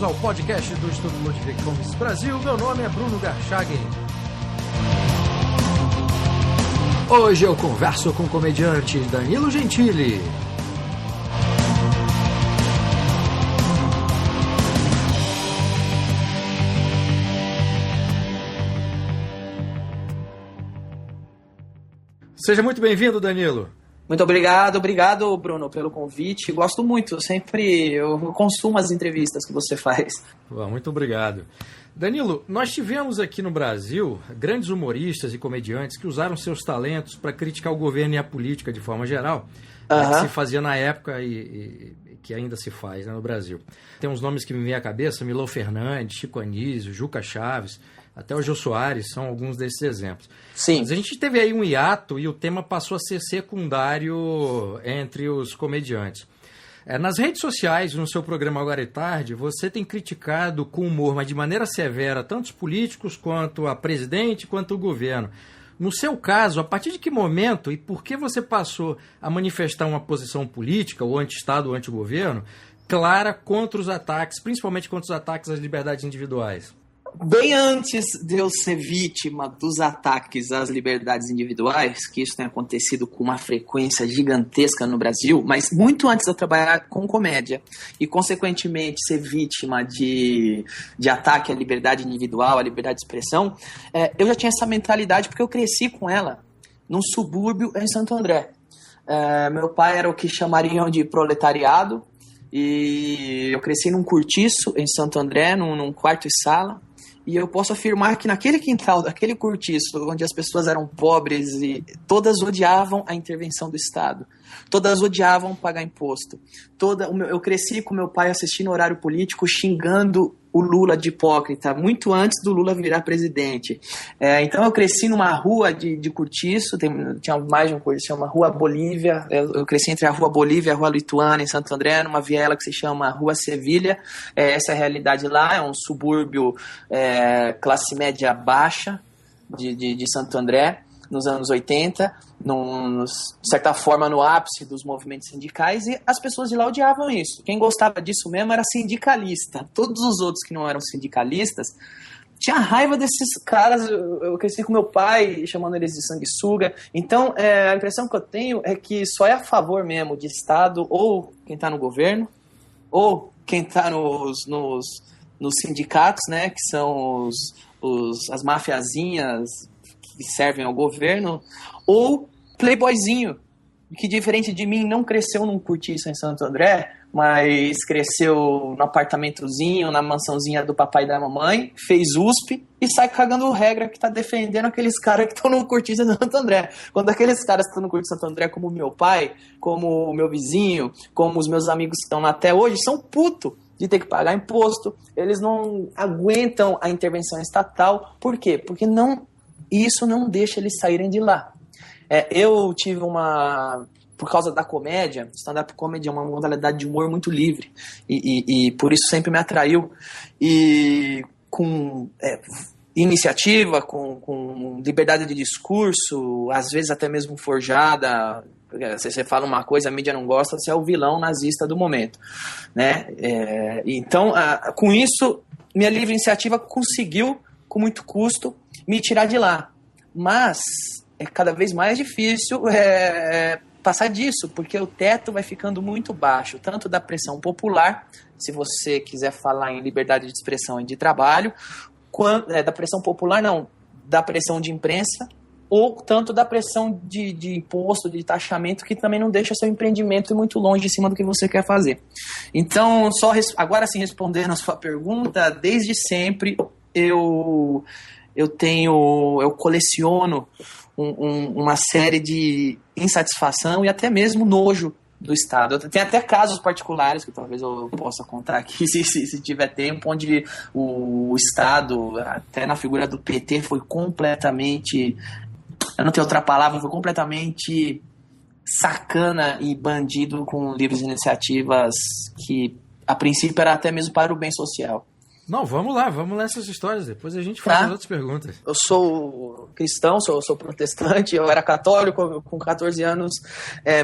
bem-vindos ao podcast do Estudo Ludwig Fomes Brasil. Meu nome é Bruno Garchagen. Hoje eu converso com o comediante Danilo Gentili. Seja muito bem-vindo, Danilo. Muito obrigado, Bruno, pelo convite. Gosto muito, eu consumo as entrevistas que você faz. Muito obrigado. Danilo, nós tivemos aqui no Brasil grandes humoristas e comediantes que usaram seus talentos para criticar o governo e a política de forma geral, que se fazia na época e que ainda se faz, né, no Brasil. Tem uns nomes que me vêm à cabeça: Milão Fernandes, Chico Anísio, Juca Chaves, até o Jô Soares são alguns desses exemplos. Sim. Mas a gente teve aí um hiato e o tema passou a ser secundário entre os comediantes. Nas redes sociais, no seu programa Agora é Tarde, você tem criticado com humor, mas de maneira severa, tanto os políticos quanto a presidente, quanto o governo. No seu caso, a partir de que momento e por que você passou a manifestar uma posição política, ou anti-Estado ou anti-governo, clara contra os ataques, principalmente contra os ataques às liberdades individuais? Bem antes de eu ser vítima dos ataques às liberdades individuais, que isso tem acontecido com uma frequência gigantesca no Brasil, mas muito antes de eu trabalhar com comédia e, consequentemente, ser vítima de ataque à liberdade individual, à liberdade de expressão, eu já tinha essa mentalidade porque eu cresci com ela num subúrbio em Santo André. Meu pai era o que chamariam de proletariado e eu cresci num cortiço em Santo André, num quarto e sala. E eu posso afirmar que naquele quintal, daquele cortiço, onde as pessoas eram pobres e todas odiavam a intervenção do Estado, todas odiavam pagar imposto. Eu cresci com meu pai assistindo horário político, xingando o Lula de hipócrita, muito antes do Lula virar presidente. Então eu cresci numa rua de cortiço, tinha mais de um cortiço, chama Rua Bolívia. Eu cresci entre a Rua Bolívia e a Rua Lituânia, em Santo André, numa viela que se chama Rua Sevilha. Essa é a realidade lá, é um subúrbio classe média baixa de Santo André, nos anos 80, de certa forma no ápice dos movimentos sindicais, e as pessoas de lá odiavam isso. Quem gostava disso mesmo era sindicalista. Todos os outros que não eram sindicalistas tinha raiva desses caras. Eu cresci com meu pai chamando eles de sanguessuga. Então a impressão que eu tenho é que só é a favor mesmo de Estado, ou quem está no governo, ou quem está nos sindicatos, né, que são as mafiazinhas que servem ao governo, ou playboyzinho, que diferente de mim não cresceu num cortiço em Santo André, mas cresceu no apartamentozinho, na mansãozinha do papai e da mamãe, fez USP e sai cagando regra que tá defendendo aqueles caras que estão no cortiço de Santo André. Quando aqueles caras que estão no cortiço de Santo André, como o meu pai, como o meu vizinho, como os meus amigos que estão lá até hoje, são putos de ter que pagar imposto, eles não aguentam a intervenção estatal. Por quê? Porque isso não deixa eles saírem de lá. Eu tive por causa da comédia, stand-up comedy é uma modalidade de humor muito livre, e por isso sempre me atraiu, e com iniciativa, com liberdade de discurso, às vezes até mesmo forjada. Se você fala uma coisa, a mídia não gosta, você é o vilão nazista do momento, né? Então, com isso, minha livre iniciativa conseguiu, com muito custo, me tirar de lá. Mas é cada vez mais difícil passar disso, porque o teto vai ficando muito baixo, tanto da pressão popular, se você quiser falar em liberdade de expressão e de trabalho, quanto da pressão popular, não, da pressão de imprensa, ou tanto da pressão de imposto, de taxamento, que também não deixa seu empreendimento ir muito longe em cima do que você quer fazer. Então, agora sim, respondendo a sua pergunta, desde sempre eu coleciono uma série de insatisfação e até mesmo nojo do Estado. Tem até casos particulares que talvez eu possa contar aqui, se tiver tempo, onde o Estado, até na figura do PT, foi completamente, eu não tenho outra palavra, foi completamente sacana e bandido com livres iniciativas que, a princípio, era até mesmo para o bem social. Não, vamos lá essas histórias, depois a gente faz as outras perguntas. Eu sou cristão, sou protestante, eu era católico, com 14 anos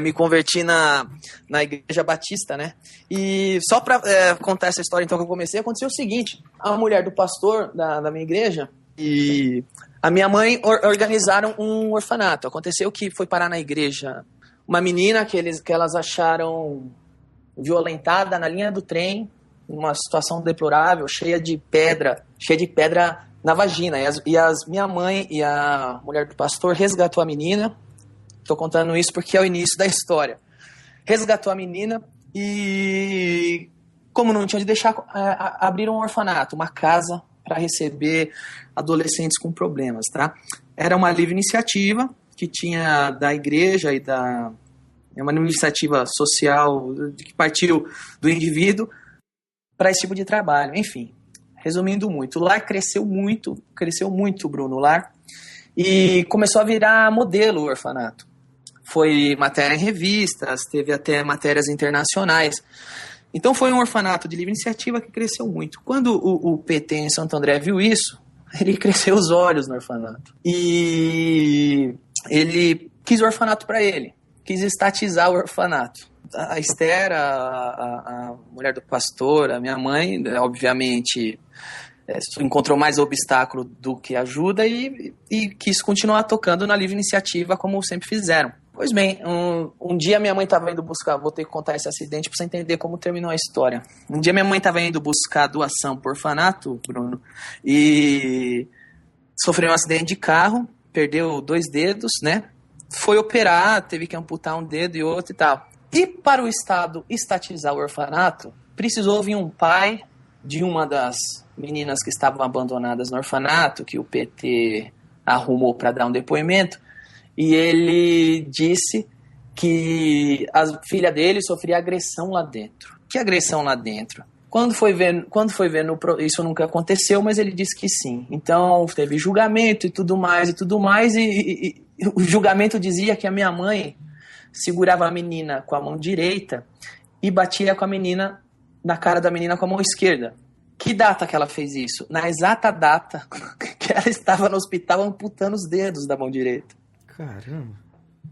me converti na Igreja Batista, né? E só para contar essa história então que eu comecei, aconteceu o seguinte, a mulher do pastor da minha igreja e a minha mãe organizaram um orfanato. Aconteceu que foi parar na igreja uma menina que elas acharam violentada na linha do trem, uma situação deplorável, cheia de pedra na vagina. Minha mãe e a mulher do pastor resgatou a menina. Estou contando isso porque é o início da história. Resgatou a menina e, como não tinha de deixar, abriram um orfanato, uma casa para receber adolescentes com problemas, tá? Era uma livre iniciativa que tinha da igreja e uma iniciativa social que partiu do indivíduo para esse tipo de trabalho. Enfim, resumindo muito, o lar cresceu muito, Bruno, o lar, e começou a virar modelo o orfanato. Foi matéria em revistas, teve até matérias internacionais. Então foi um orfanato de livre iniciativa que cresceu muito. Quando o PT em Santo André viu isso, ele cresceu os olhos no orfanato. E ele quis o orfanato para ele, quis estatizar o orfanato. A Esther, a mulher do pastor, a minha mãe, obviamente, encontrou mais obstáculo do que ajuda e quis continuar tocando na livre iniciativa como sempre fizeram. Pois bem, um dia minha mãe estava indo buscar, vou ter que contar esse acidente para você entender como terminou a história. Um dia minha mãe estava indo buscar doação por orfanato, Bruno, e sofreu um acidente de carro, perdeu 2 dedos, né? Foi operar, teve que amputar um dedo e outro e tal. E para o Estado estatizar o orfanato, precisou vir um pai de uma das meninas que estavam abandonadas no orfanato, que o PT arrumou para dar um depoimento, e ele disse que a filha dele sofria agressão lá dentro. Que agressão lá dentro? Quando foi ver isso nunca aconteceu, mas ele disse que sim. Então teve julgamento e tudo mais, e o julgamento dizia que a minha mãe segurava a menina com a mão direita e batia com a menina na cara da menina com a mão esquerda. Que data que ela fez isso? Na exata data que ela estava no hospital amputando os dedos da mão direita. Caramba.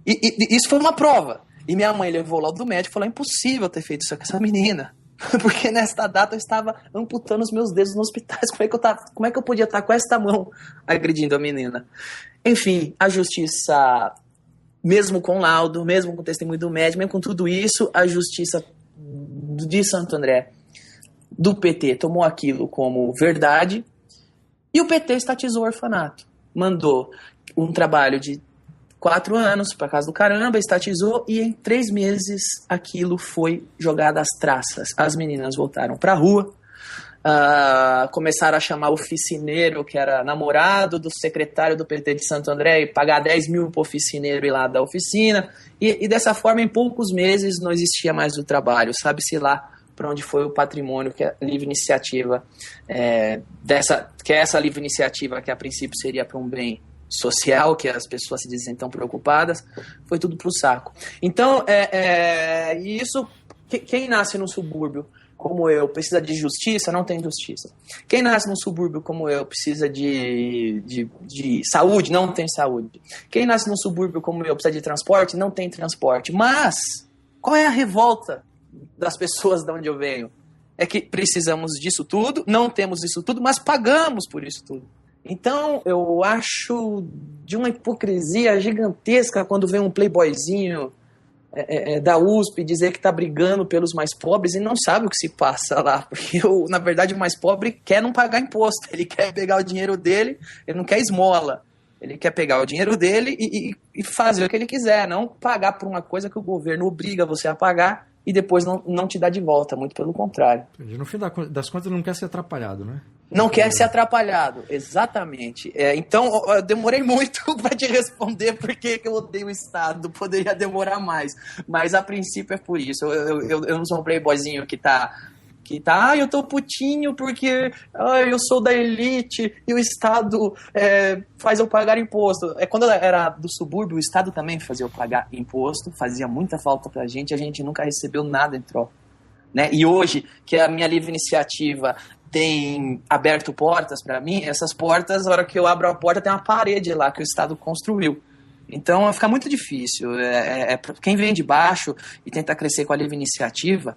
E isso foi uma prova. E minha mãe levou lá do médico e falou: é impossível ter feito isso com essa menina. Porque nesta data eu estava amputando os meus dedos no hospital. Como é que eu podia estar com esta mão agredindo a menina? Enfim, a justiça, mesmo com laudo, mesmo com testemunho do médico, mesmo com tudo isso, a justiça de Santo André, do PT, tomou aquilo como verdade e o PT estatizou o orfanato. Mandou um trabalho de 4 anos para casa do caramba, estatizou e em 3 meses aquilo foi jogado às traças. As meninas voltaram para a rua, começaram a chamar o oficineiro, que era namorado do secretário do PT de Santo André, e pagar 10 mil para o oficineiro ir lá da oficina. E dessa forma, em poucos meses, não existia mais o trabalho. Sabe-se lá para onde foi o patrimônio que a livre iniciativa, que é essa livre iniciativa que a princípio seria para um bem social, que as pessoas se dizem tão preocupadas, foi tudo pro saco. Então, isso, quem nasce num subúrbio como eu precisa de justiça, não tem justiça. Quem nasce num subúrbio como eu precisa de saúde, não tem saúde. Quem nasce num subúrbio como eu precisa de transporte, não tem transporte. Mas, qual é a revolta das pessoas de onde eu venho? É que precisamos disso tudo, não temos isso tudo, mas pagamos por isso tudo. Então, eu acho de uma hipocrisia gigantesca quando vem um playboyzinho da USP dizer que está brigando pelos mais pobres e não sabe o que se passa lá. Porque, na verdade, o mais pobre quer não pagar imposto. Ele quer pegar o dinheiro dele, ele não quer esmola. Ele quer pegar o dinheiro dele e fazer o que ele quiser, não pagar por uma coisa que o governo obriga você a pagar e depois não te dá de volta, muito pelo contrário. No fim das contas, não quer ser atrapalhado, né? Não quer ser atrapalhado, exatamente. Então, eu demorei muito para te responder porque eu odeio o Estado, poderia demorar mais. Mas, a princípio, é por isso. Eu não sou um playboyzinho que eu tô putinho porque eu sou da elite e o Estado faz eu pagar imposto. Quando eu era do subúrbio, o Estado também fazia eu pagar imposto, fazia muita falta pra gente, a gente nunca recebeu nada em troca. Né? E hoje, que a minha livre iniciativa tem aberto portas para mim, essas portas, na hora que eu abro a porta, tem uma parede lá que o Estado construiu. Então fica muito difícil. Quem vem de baixo e tenta crescer com a livre iniciativa,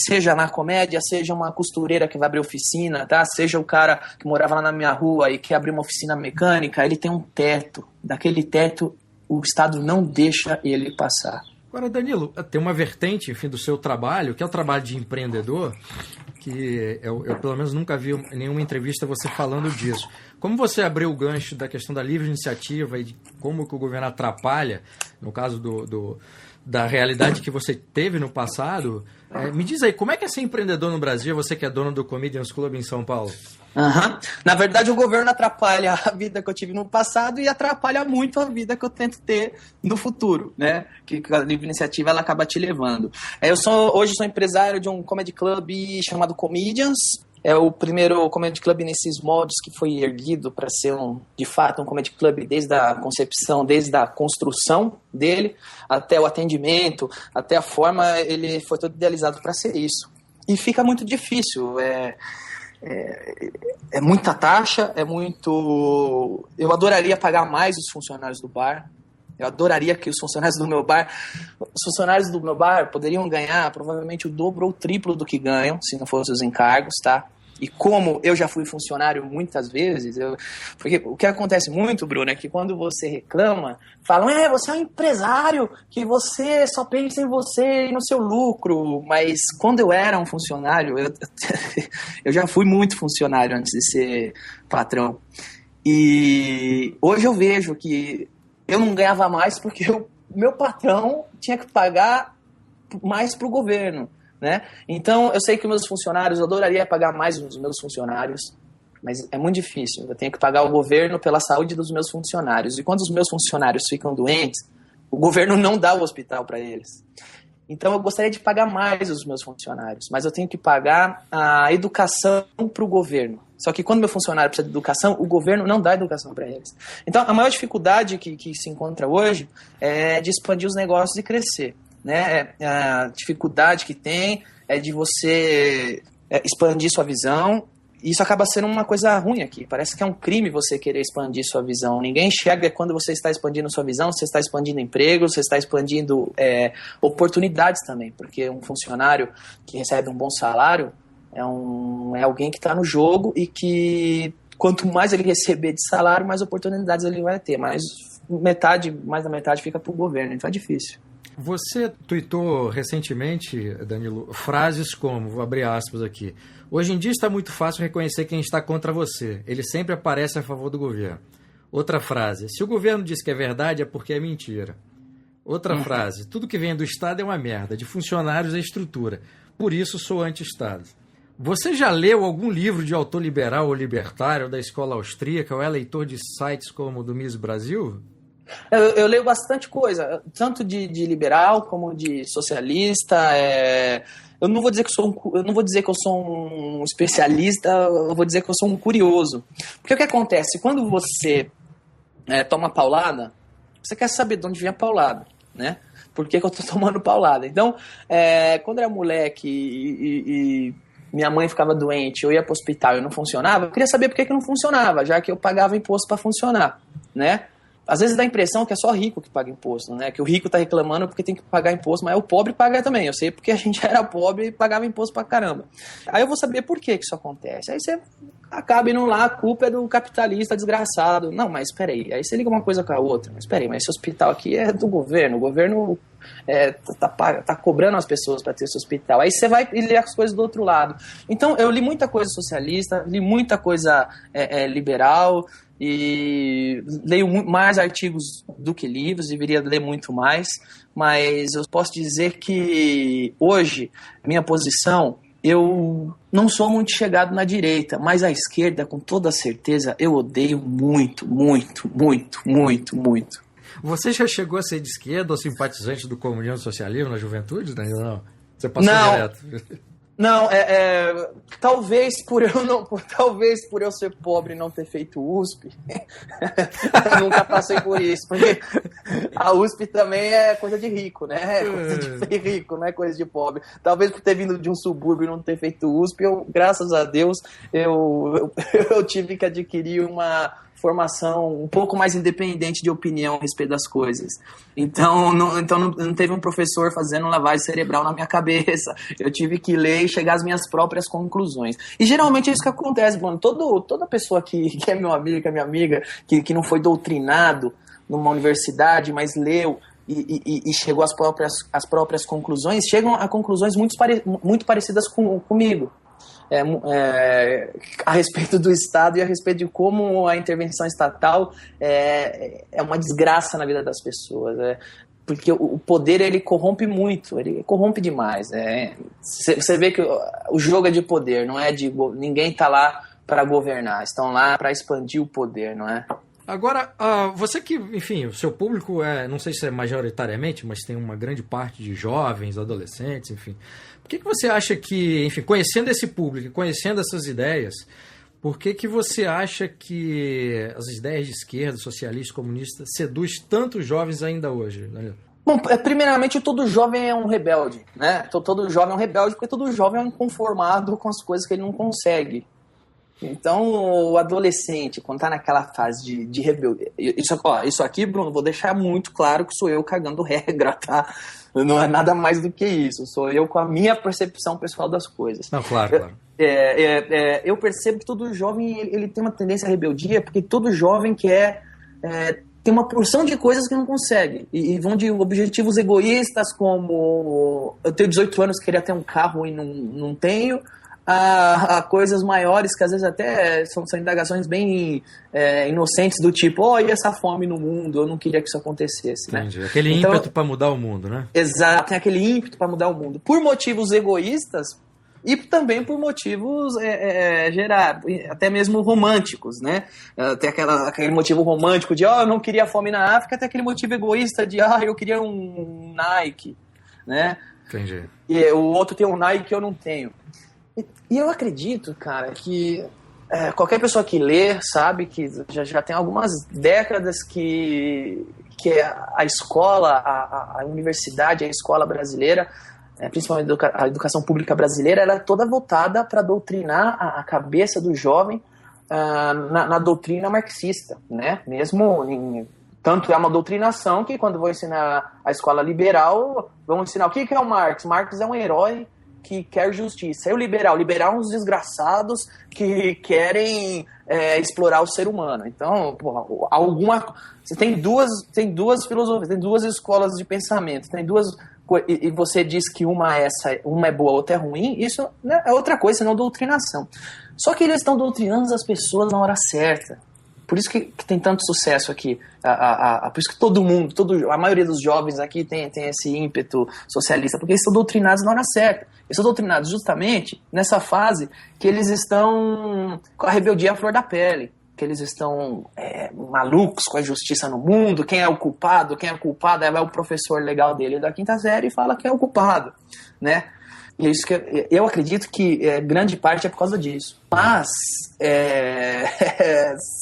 seja na comédia, seja uma costureira que vai abrir oficina, tá? Seja o cara que morava lá na minha rua e quer abrir uma oficina mecânica, ele tem um teto. Daquele teto, o Estado não deixa ele passar. Agora, Danilo, tem uma vertente, enfim, do seu trabalho, que é o trabalho de empreendedor, que eu pelo menos nunca vi em nenhuma entrevista você falando disso. Como você abriu o gancho da questão da livre iniciativa e de como que o governo atrapalha, no caso da realidade que você teve no passado, me diz aí, como é que é ser empreendedor no Brasil, você que é dono do Comedians Club em São Paulo? Na verdade, o governo atrapalha a vida que eu tive no passado e atrapalha muito a vida que eu tento ter no futuro, né? Que a livre iniciativa ela acaba te levando. Hoje sou empresário de um comedy club chamado Comedians. É o primeiro comedy club nesses moldes que foi erguido para ser de fato um comedy club desde a concepção, desde a construção dele até o atendimento, até a forma, ele foi todo idealizado para ser isso. E fica muito difícil, é muita taxa, eu adoraria pagar mais os funcionários do bar. Eu adoraria que os funcionários do meu bar poderiam ganhar provavelmente o dobro ou o triplo do que ganham, se não fossem os encargos, tá? E como eu já fui funcionário muitas vezes, porque o que acontece muito, Bruno, é que quando você reclama, falam, você é um empresário, que você só pensa em você e no seu lucro. Mas quando eu era um funcionário, eu já fui muito funcionário antes de ser patrão. E hoje eu vejo que eu não ganhava mais porque o meu patrão tinha que pagar mais para o governo, né? Então eu sei que meus funcionários, eu adoraria pagar mais os meus funcionários, mas é muito difícil. Eu tenho que pagar o governo pela saúde dos meus funcionários, e quando os meus funcionários ficam doentes, o governo não dá o hospital para eles. Então eu gostaria de pagar mais os meus funcionários, mas eu tenho que pagar a educação para o governo. Só que quando meu funcionário precisa de educação, o governo não dá educação para eles. Então a maior dificuldade que se encontra hoje é de expandir os negócios e crescer, né? A dificuldade que tem é de você expandir sua visão. E isso acaba sendo uma coisa ruim aqui. Parece que é um crime você querer expandir sua visão. Ninguém enxerga quando você está expandindo sua visão, você está expandindo empregos, você está expandindo oportunidades também. Porque um funcionário que recebe um bom salário é alguém que está no jogo e que quanto mais ele receber de salário, mais oportunidades ele vai ter. Mais da metade fica para o governo. Então é difícil. Você tuitou recentemente, Danilo, frases como, vou abrir aspas aqui, hoje em dia está muito fácil reconhecer quem está contra você. Ele sempre aparece a favor do governo. Outra frase, se o governo diz que é verdade é porque é mentira. Outra frase, tudo que vem do Estado é uma merda, de funcionários é estrutura. Por isso sou anti-Estado. Você já leu algum livro de autor liberal ou libertário da escola austríaca ou é leitor de sites como o do Miss Brasil? Eu leio bastante coisa, tanto de liberal como de socialista. Eu não vou dizer que eu sou um especialista, eu vou dizer que eu sou um curioso. Porque o que acontece? Quando você toma paulada, você quer saber de onde vem a paulada, né? Por que eu tô tomando paulada? Então, quando era moleque e minha mãe ficava doente, eu ia pro hospital e não funcionava, eu queria saber por que não funcionava, já que eu pagava imposto para funcionar, né? Às vezes dá a impressão que é só rico que paga imposto, né? Que o rico tá reclamando porque tem que pagar imposto, mas o pobre paga também. Eu sei porque a gente era pobre e pagava imposto pra caramba. Aí eu vou saber por que isso acontece. Aí você acaba indo lá, a culpa é do capitalista desgraçado. Não, mas espera aí. Aí você liga uma coisa com a outra. Mas espera aí, mas esse hospital aqui é do governo. O governo tá cobrando as pessoas para ter esse hospital. Aí você vai ler as coisas do outro lado. Então eu li muita coisa socialista, li muita coisa liberal, e leio mais artigos do que livros, deveria ler muito mais, mas eu posso dizer que hoje, minha posição, eu não sou muito chegado na direita, mas a esquerda, com toda certeza, eu odeio muito, muito, muito, muito, muito. Você já chegou a ser de esquerda ou simpatizante do comunismo socialismo na juventude? Não. Você passou direto? Não, talvez por eu ser pobre e não ter feito USP, eu nunca passei por isso, porque a USP também é coisa de rico, né? É coisa de rico, não é coisa de pobre. Talvez por ter vindo de um subúrbio e não ter feito USP, graças a Deus, eu tive que adquirir uma formação um pouco mais independente de opinião a respeito das coisas. Então não teve um professor fazendo lavagem cerebral na minha cabeça. Eu tive que ler e chegar às minhas próprias conclusões. E geralmente é isso que acontece, Bruno. Toda pessoa que é meu amigo, que é minha amiga, que não foi doutrinado numa universidade, mas leu e chegou às próprias conclusões, chegam a conclusões muito parecidas comigo. A respeito do Estado e a respeito de como a intervenção estatal é uma desgraça na vida das pessoas, porque o poder ele corrompe muito, ele corrompe demais. Você vê que o jogo é de poder, não é de ninguém está lá para governar, estão lá para expandir o poder, não é? Agora, você que, enfim, o seu público não sei se é majoritariamente, mas tem uma grande parte de jovens, adolescentes, enfim. Por que você acha que, enfim, conhecendo esse público, conhecendo essas ideias, por que você acha que as ideias de esquerda, socialista, comunista, seduz tantos jovens ainda hoje, né? Bom, primeiramente, todo jovem é um rebelde, né? Todo jovem é um rebelde porque todo jovem é um inconformado com as coisas que ele não consegue. Então, o adolescente, quando tá naquela fase de rebeldia... Isso aqui, Bruno, vou deixar muito claro que sou eu cagando regra, tá? Não é nada mais do que isso. Sou eu com a minha percepção pessoal das coisas. Não, claro. Eu percebo que todo jovem ele tem uma tendência à rebeldia, porque todo jovem quer... tem uma porção de coisas que não consegue. E vão de objetivos egoístas, como... Eu tenho 18 anos, queria ter um carro e não tenho... A coisas maiores que às vezes até são indagações bem inocentes, do tipo, e essa fome no mundo, eu não queria que isso acontecesse. Entendi. Né? Aquele ímpeto para mudar o mundo, né? Exato, tem aquele ímpeto para mudar o mundo. Por motivos egoístas e também por motivos até mesmo românticos, né? Tem aquele motivo romântico de, eu não queria fome na África, tem aquele motivo egoísta de, eu queria um Nike, né? Entendi. E o outro tem um Nike que eu não tenho. E eu acredito, cara, que qualquer pessoa que lê sabe que já tem algumas décadas que a escola, a universidade, a escola brasileira, principalmente a educação pública brasileira, ela é toda voltada para doutrinar a cabeça do jovem na doutrina marxista, né? Tanto é uma doutrinação que quando vou ensinar a escola liberal, vão ensinar o que é o Marx. Marx é um herói que quer justiça. E o liberal uns desgraçados que querem explorar o ser humano. Então, você tem duas filosofias, tem duas escolas de pensamento, tem duas e você diz que uma é boa, outra é ruim, isso, né, é outra coisa, senão doutrinação. Só que eles estão doutrinando as pessoas na hora certa. Por isso que tem tanto sucesso aqui. Por isso que a maioria dos jovens aqui tem esse ímpeto socialista, porque eles estão doutrinados na hora certa. Eles são doutrinados justamente nessa fase que eles estão com a rebeldia à flor da pele, que eles estão malucos com a justiça no mundo, quem é o culpado, é o professor legal dele da quinta série e fala quem é o culpado, né? E é isso que eu acredito que grande parte é por causa disso. Mas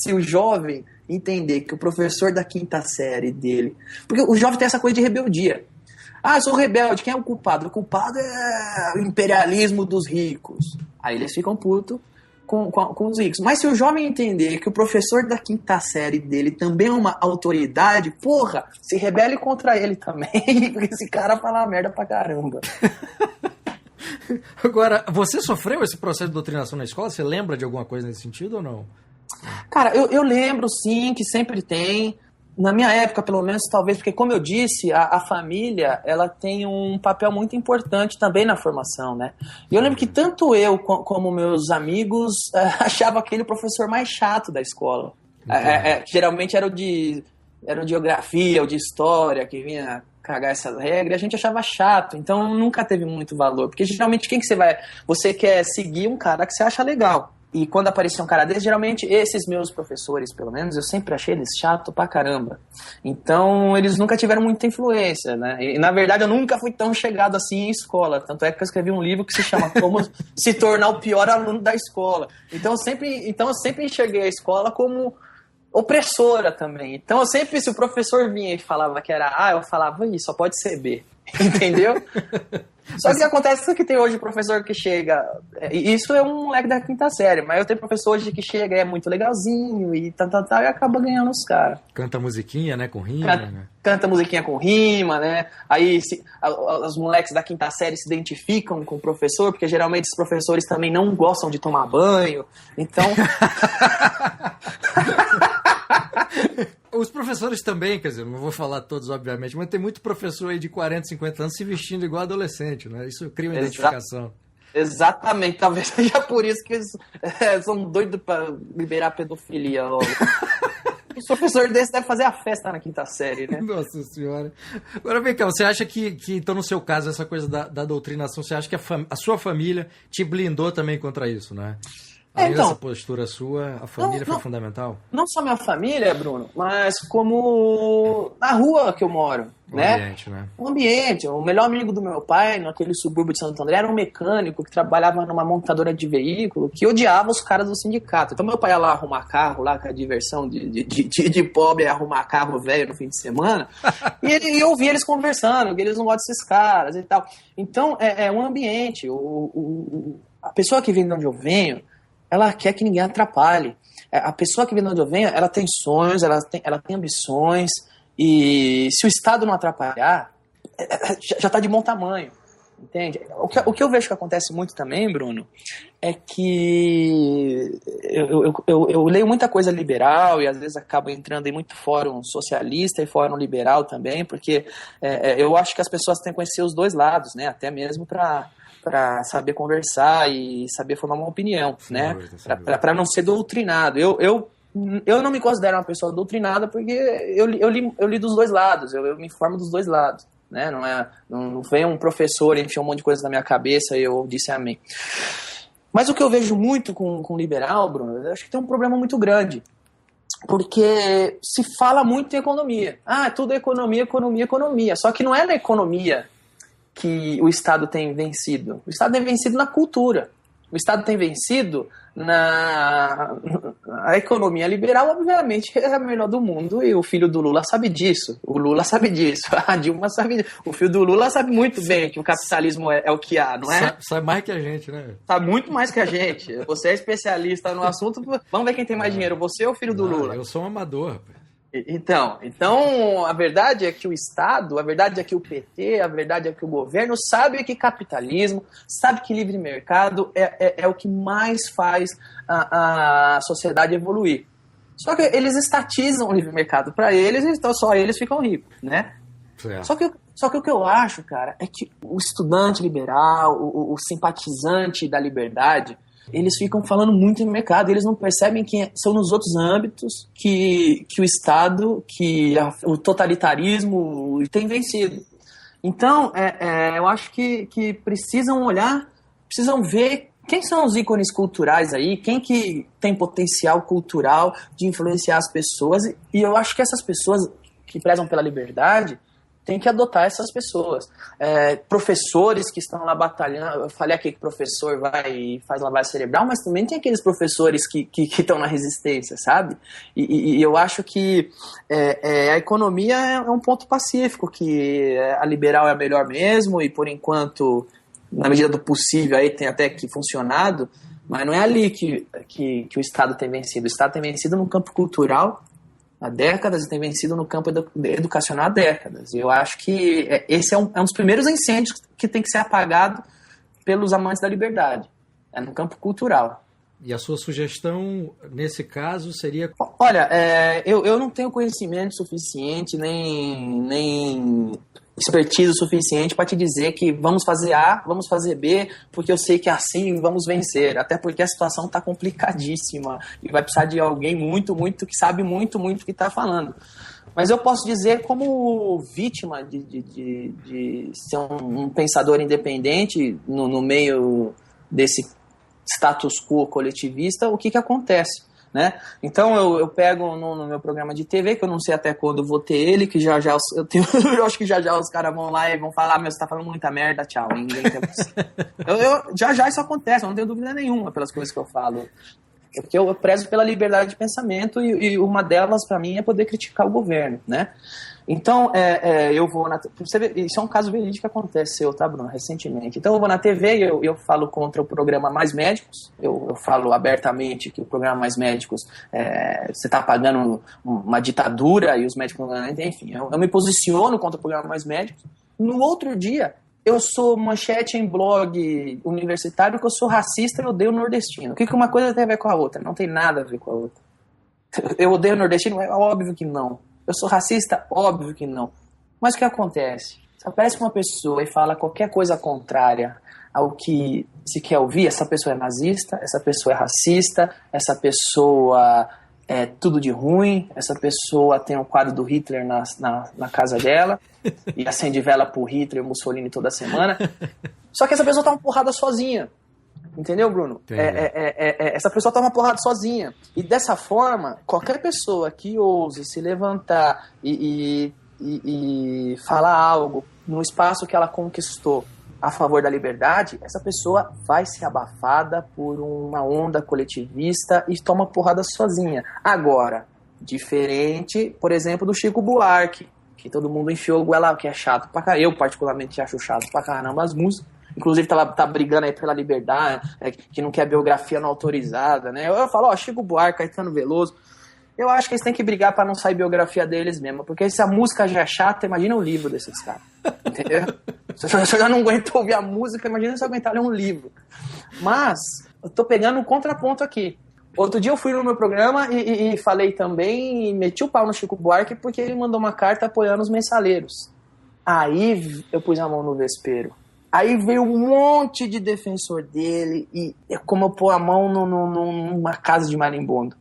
se o jovem entender que o professor da quinta série dele... Porque o jovem tem essa coisa de rebeldia. Eu sou rebelde, quem é o culpado? O culpado é o imperialismo dos ricos. Aí eles ficam putos com os ricos. Mas se o jovem entender que o professor da quinta série dele também é uma autoridade, se rebele contra ele também, porque esse cara fala merda pra caramba. Agora, você sofreu esse processo de doutrinação na escola? Você lembra de alguma coisa nesse sentido ou não? Cara, eu lembro sim que sempre tem. Na minha época, pelo menos, talvez, porque como eu disse, a família, ela tem um papel muito importante também na formação, né? E eu lembro que tanto eu como meus amigos achavam aquele professor mais chato da escola. Geralmente era o de geografia ou de história, que vinha cagar essa regra, e a gente achava chato, então nunca teve muito valor, porque geralmente você quer seguir um cara que você acha legal, E quando aparecia um cara desse, geralmente esses meus professores, pelo menos, eu sempre achei eles chato pra caramba. Então, eles nunca tiveram muita influência, né? E, na verdade, eu nunca fui tão chegado assim em escola. Tanto é que eu escrevi um livro que se chama Como se tornar o pior aluno da escola. Então, eu sempre enxerguei a escola como opressora também. Então, eu sempre, se o professor vinha e falava que era A, eu falava, só pode ser B. Entendeu? Só que acontece que tem hoje professor que chega, isso é um moleque da quinta série, mas eu tenho professor hoje que chega e é muito legalzinho e tal, e acaba ganhando os caras. Canta musiquinha, né, com rima. Canta musiquinha com rima, né? Aí os moleques da quinta série se identificam com o professor, porque geralmente os professores também não gostam de tomar banho, então... Os professores também, quer dizer, não vou falar todos, obviamente, mas tem muito professor aí de 40, 50 anos se vestindo igual adolescente, né? Isso cria uma identificação. Exatamente, talvez seja por isso que eles são doidos para liberar a pedofilia logo. Os professores desses devem fazer a festa na quinta série, né? Nossa senhora. Agora vem cá, você acha que então no seu caso, essa coisa da doutrinação, você acha que a sua família te blindou também contra isso, né? Além dessa postura sua, a família foi fundamental? Não só minha família, Bruno, mas como na rua que eu moro, né? Ambiente, né? O ambiente. O melhor amigo do meu pai, naquele subúrbio de Santo André, era um mecânico que trabalhava numa montadora de veículo que odiava os caras do sindicato. Então meu pai ia lá arrumar carro, lá com a diversão de pobre, arrumar carro velho no fim de semana, e eu ouvia eles conversando, que eles não gostam desses caras e tal. Então é um ambiente. A pessoa que vem de onde eu venho, ela quer que ninguém atrapalhe. A pessoa que vem de onde eu venho, ela tem sonhos, ela tem ambições, e se o Estado não atrapalhar, já está de bom tamanho, entende? O que eu vejo que acontece muito também, Bruno, é que eu leio muita coisa liberal e às vezes acabo entrando em muito fórum socialista e fórum liberal também, porque eu acho que as pessoas têm que conhecer os dois lados, né? Até mesmo para saber conversar e saber formar uma opinião, né? Para não ser doutrinado. Eu não me considero uma pessoa doutrinada porque eu li dos dois lados, eu me informo dos dois lados, né? Não vem um professor e enfiou um monte de coisa na minha cabeça e eu disse amém. Mas o que eu vejo muito com liberal, Bruno, eu acho que tem um problema muito grande. Porque se fala muito em economia. Tudo é economia, economia, economia. Só que não é na economia que o Estado tem vencido. O Estado tem vencido na cultura. O Estado tem vencido a economia liberal, obviamente, é a melhor do mundo, e o filho do Lula sabe disso. O Lula sabe disso. A Dilma sabe disso. O filho do Lula sabe muito bem que o capitalismo é o que há, não é? Sabe mais que a gente, né? Sabe muito mais que a gente. Você é especialista no assunto. Vamos ver quem tem mais dinheiro, você ou o filho do Lula? Eu sou um amador, rapaz. Então, a verdade é que o Estado, a verdade é que o PT, a verdade é que o governo sabe que capitalismo, sabe que livre mercado é o que mais faz a sociedade evoluir. Só que eles estatizam o livre mercado para eles, então só eles ficam ricos, né? Só que o que eu acho, cara, é que o estudante liberal, o simpatizante da liberdade, eles ficam falando muito no mercado, eles não percebem que são nos outros âmbitos que o Estado, o totalitarismo tem vencido. Então, eu acho que precisam olhar, precisam ver quem são os ícones culturais aí, quem que tem potencial cultural de influenciar as pessoas, e eu acho que essas pessoas que prezam pela liberdade tem que adotar essas pessoas. Professores que estão lá batalhando, eu falei aqui que professor vai e faz lavagem cerebral, mas também tem aqueles professores que estão na resistência, sabe? E eu acho que a economia é um ponto pacífico, que a liberal é a melhor mesmo, e por enquanto, na medida do possível, aí tem até que funcionado, mas não é ali que o Estado tem vencido. O Estado tem vencido no campo cultural há décadas e tem vencido no campo educacional há décadas. E eu acho que esse é um dos primeiros incêndios que tem que ser apagado pelos amantes da liberdade. É no campo cultural. E a sua sugestão, nesse caso, seria... Olha, eu não tenho conhecimento suficiente, nem expertise suficiente para te dizer que vamos fazer A, vamos fazer B, porque eu sei que assim vamos vencer. Até porque a situação está complicadíssima e vai precisar de alguém muito, muito, que sabe muito, muito o que está falando. Mas eu posso dizer, como vítima de ser um pensador independente no meio desse status quo coletivista, o que acontece? Né? Então eu pego no meu programa de TV, que eu não sei até quando vou ter ele, que já eu acho que já os caras vão lá e vão falar, meu, você tá falando muita merda, tchau, ninguém quer você. Já isso acontece, eu não tenho dúvida nenhuma pelas coisas que eu falo. Porque eu prezo pela liberdade de pensamento e uma delas, para mim, é poder criticar o governo, né? Então, eu vou na... Você vê, isso é um caso verídico que aconteceu, tá, Bruno? Recentemente. Então, eu vou na TV e eu falo contra o programa Mais Médicos. Eu falo abertamente que o programa Mais Médicos, você está pagando uma ditadura e os médicos... Enfim, eu me posiciono contra o programa Mais Médicos. No outro dia, eu sou manchete em blog universitário que eu sou racista e odeio o nordestino. O que uma coisa tem a ver com a outra? Não tem nada a ver com a outra. Eu odeio o nordestino? É óbvio que não. Eu sou racista? Óbvio que não. Mas o que acontece? Se aparece uma pessoa e fala qualquer coisa contrária ao que se quer ouvir, essa pessoa é nazista, essa pessoa é racista, essa pessoa é tudo de ruim, essa pessoa tem um quadro do Hitler na casa dela e acende vela pro Hitler e Mussolini toda semana. Só que essa pessoa tá uma porrada sozinha. Entendeu, Bruno? Essa pessoa tá uma porrada sozinha. E dessa forma, qualquer pessoa que ouse se levantar e falar algo no espaço que ela conquistou a favor da liberdade, essa pessoa vai ser abafada por uma onda coletivista e toma porrada sozinha. Agora, diferente, por exemplo, do Chico Buarque, que todo mundo enfiou o goela, que é chato pra caramba. Eu, particularmente, acho chato pra caramba as músicas. Inclusive, tá brigando aí pela liberdade, que não quer biografia não autorizada, né? Eu falo, Chico Buarque, Caetano Veloso. Eu acho que eles têm que brigar pra não sair biografia deles mesmo, porque se a música já é chata, imagina o livro desses caras, entendeu? Se eu já não aguento ouvir a música, imagina se eu aguentar ler um livro. Mas, eu tô pegando um contraponto aqui. Outro dia eu fui no meu programa e falei também, e meti o pau no Chico Buarque, porque ele mandou uma carta apoiando os mensaleiros. Aí eu pus a mão no vespeiro. Aí veio um monte de defensor dele e é como eu pôr a mão numa casa de marimbondo.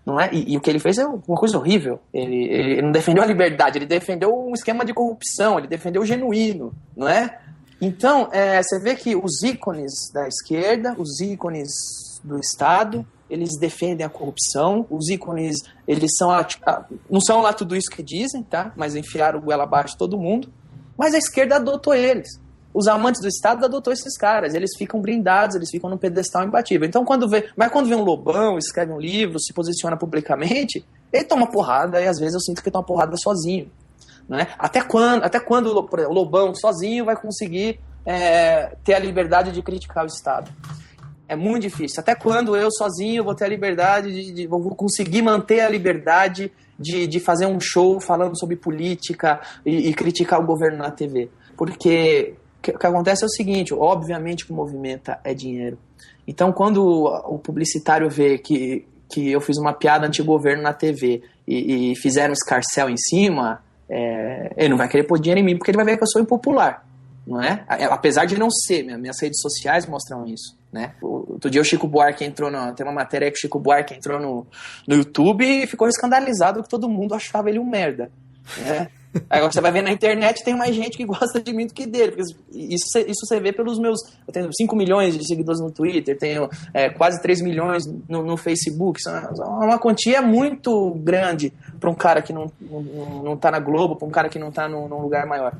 Não é? E o que ele fez é uma coisa horrível. Ele não defendeu a liberdade, ele defendeu um esquema de corrupção, ele defendeu o genuíno, não é? Então, você vê que os ícones da esquerda, os ícones do Estado, eles defendem a corrupção, os ícones, eles são não são lá tudo isso que dizem, tá? Mas enfiaram o goela abaixo de todo mundo. Mas a esquerda adotou eles. Os amantes do Estado adotou esses caras, eles ficam blindados, eles ficam num pedestal imbatível. Então, quando vê um Lobão, escreve um livro, se posiciona publicamente, ele toma porrada, e às vezes eu sinto que ele toma porrada sozinho. Né? Até quando o Lobão sozinho vai conseguir ter a liberdade de criticar o Estado? É muito difícil. Até quando eu sozinho vou ter a liberdade, vou conseguir manter a liberdade de fazer um show falando sobre política e criticar o governo na TV? Porque o que acontece é o seguinte, obviamente que movimenta é dinheiro. Então, quando o publicitário vê que eu fiz uma piada anti-governo na TV e fizeram escarcéu em cima, ele não vai querer pôr dinheiro em mim, porque ele vai ver que eu sou impopular, não é? Apesar de não ser, minhas redes sociais mostram isso, né? Outro dia o Chico Buarque tem uma matéria que o Chico Buarque entrou no YouTube e ficou escandalizado que todo mundo achava ele um merda, né? Aí você vai ver na internet, tem mais gente que gosta de mim do que dele. Porque isso você vê pelos meus... Eu tenho 5 milhões de seguidores no Twitter, tenho quase 3 milhões no Facebook. Isso é uma quantia muito grande para um cara que não tá na Globo, para um cara que não tá num lugar maior.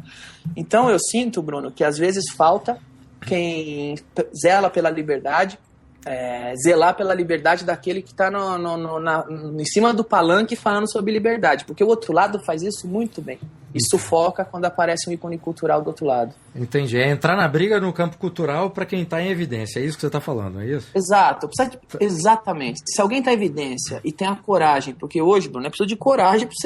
Então eu sinto, Bruno, que às vezes falta quem zela pela liberdade, zelar pela liberdade daquele que está em cima do palanque falando sobre liberdade, porque o outro lado faz isso muito bem e sufoca quando aparece um ícone cultural do outro lado. Entendi, entrar na briga no campo cultural para quem está em evidência, é isso que você está falando, é isso? Exato, exatamente. Se alguém está em evidência e tem a coragem, porque hoje, Bruno, é preciso de coragem para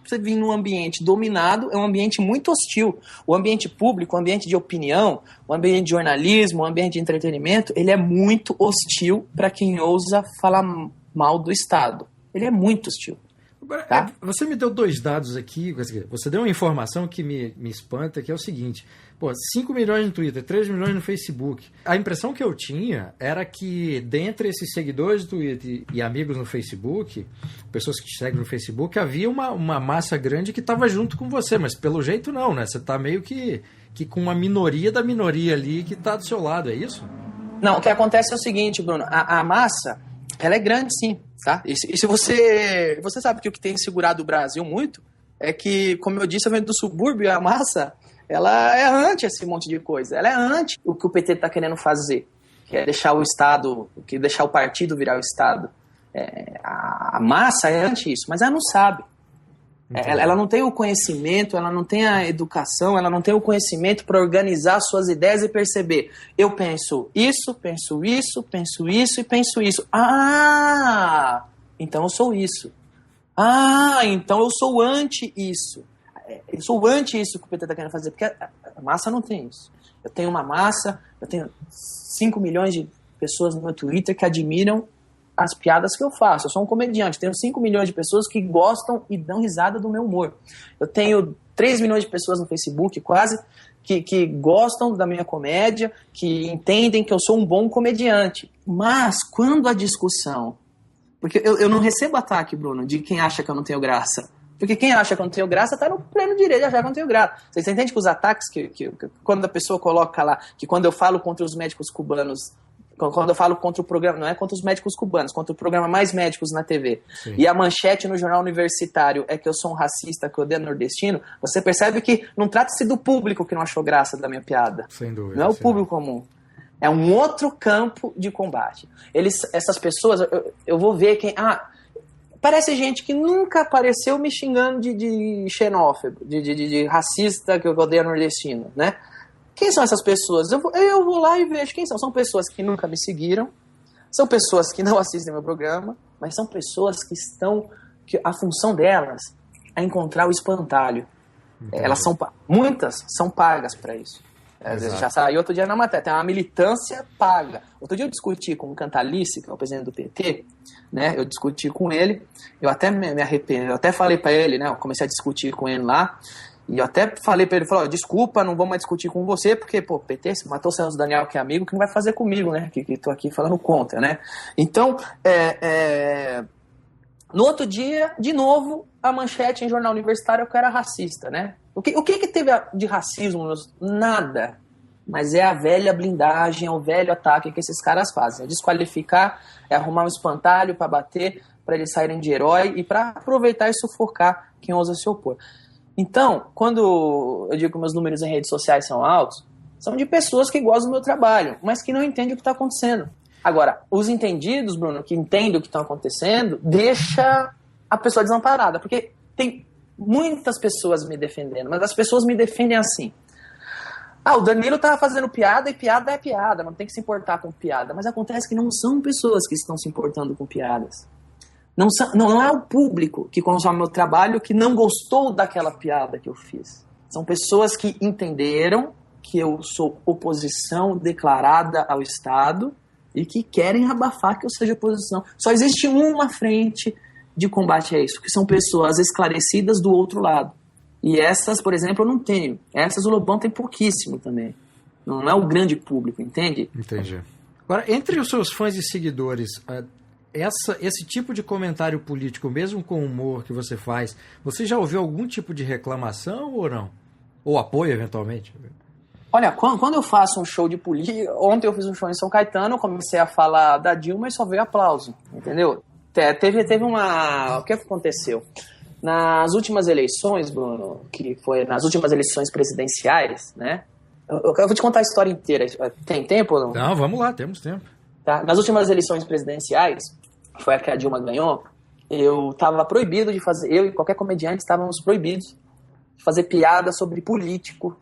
você vir num ambiente dominado, é um ambiente muito hostil. O ambiente público, o ambiente de opinião, o ambiente de jornalismo, o ambiente de entretenimento, ele é muito hostil para quem ousa falar mal do Estado. Ele é muito hostil. Agora, tá? Você me deu 2 dados aqui, você deu uma informação que me espanta, que é o seguinte, 5 milhões no Twitter, 3 milhões no Facebook. A impressão que eu tinha era que dentre esses seguidores do Twitter e amigos no Facebook, pessoas que te seguem no Facebook, havia uma massa grande que estava junto com você, mas pelo jeito não, né? Você está meio que com uma minoria da minoria ali que está do seu lado, é isso? Não, o que acontece é o seguinte, Bruno, a massa, ela é grande sim, tá? E se você sabe que o que tem segurado o Brasil muito é que, como eu disse, eu venho do subúrbio, a massa, ela é anti esse monte de coisa, ela é anti o que o PT está querendo fazer, que é deixar o Estado, que deixar o partido virar o Estado. A massa é anti isso, mas ela não sabe. Ela não tem o conhecimento, ela não tem a educação, ela não tem o conhecimento para organizar suas ideias e perceber. Eu penso isso, penso isso, penso isso e penso isso. Ah, então eu sou isso. Ah, então eu sou anti isso. Eu sou anti isso que o PT está querendo fazer, porque a massa não tem isso. Eu tenho uma massa, eu tenho 5 milhões de pessoas no meu Twitter que admiram as piadas que eu faço. Eu sou um comediante, tenho 5 milhões de pessoas que gostam e dão risada do meu humor. Eu tenho 3 milhões de pessoas no Facebook, quase, que gostam da minha comédia, que entendem que eu sou um bom comediante. Mas, quando a discussão... Porque eu não recebo ataque, Bruno, de quem acha que eu não tenho graça. Porque quem acha que eu não tenho graça está no pleno direito de achar que eu não tenho graça. Você entende que os ataques, que quando a pessoa coloca lá, que quando eu falo contra os médicos cubanos... Quando eu falo contra o programa, não é contra os médicos cubanos, contra o programa Mais Médicos na TV. Sim. E a manchete no jornal universitário é que eu sou um racista, que eu odeio nordestino, você percebe que não trata-se do público que não achou graça da minha piada. Sem dúvida. Não é o público comum. É um outro campo de combate. Essas pessoas, eu vou ver quem... Parece gente que nunca apareceu me xingando de xenófobo, de racista, que eu odeio nordestino, né? Quem são essas pessoas? Eu vou lá e vejo quem são. São pessoas que nunca me seguiram, são pessoas que não assistem meu programa, mas são pessoas que a função delas é encontrar o espantalho. Muitas são pagas para isso. Já saiu outro dia na matéria, tem uma militância paga. Outro dia eu discuti com o Cantalice, que é o presidente do PT, né? Eu discuti com ele, eu até me arrependo, eu até falei para ele, né? Eu comecei a discutir com ele lá. E eu até falei pra ele, desculpa, não vou mais discutir com você, porque, PT, você matou o Celso Daniel, que é amigo, que não vai fazer comigo, né? Que tô aqui falando contra, né? Então, no outro dia, de novo, a manchete em jornal universitário que eu era racista, né? O que teve de racismo? Nada. Mas é a velha blindagem, é o velho ataque que esses caras fazem. É desqualificar, é arrumar um espantalho pra bater, pra eles saírem de herói e pra aproveitar e sufocar quem ousa se opor. Então, quando eu digo que meus números em redes sociais são altos, são de pessoas que gostam do meu trabalho, mas que não entendem o que está acontecendo. Agora, os entendidos, Bruno, que entendem o que está acontecendo, deixa a pessoa desamparada, porque tem muitas pessoas me defendendo, mas as pessoas me defendem assim. O Danilo tá fazendo piada e piada é piada, não tem que se importar com piada. Mas acontece que não são pessoas que estão se importando com piadas. Não é o público que consome meu trabalho que não gostou daquela piada que eu fiz. São pessoas que entenderam que eu sou oposição declarada ao Estado e que querem abafar que eu seja oposição. Só existe uma frente de combate a isso, que são pessoas esclarecidas do outro lado. E essas, por exemplo, eu não tenho. Essas o Lobão tem pouquíssimo também. Não é o grande público, entende? Entendi. Agora, entre os seus fãs e seguidores... Esse tipo de comentário político, mesmo com humor que você faz, você já ouviu algum tipo de reclamação ou não? Ou apoio, eventualmente? Olha, quando eu faço um show de política... Ontem eu fiz um show em São Caetano, comecei a falar da Dilma e só veio aplauso, entendeu? Teve uma... O que aconteceu? Nas últimas eleições, Bruno, que foi nas últimas eleições presidenciais, né? Eu vou te contar a história inteira. Tem tempo ou não? Não, vamos lá, temos tempo. Tá? Nas últimas eleições presidenciais, foi a que a Dilma ganhou, eu estava proibido de fazer, eu e qualquer comediante estávamos proibidos de fazer piada sobre político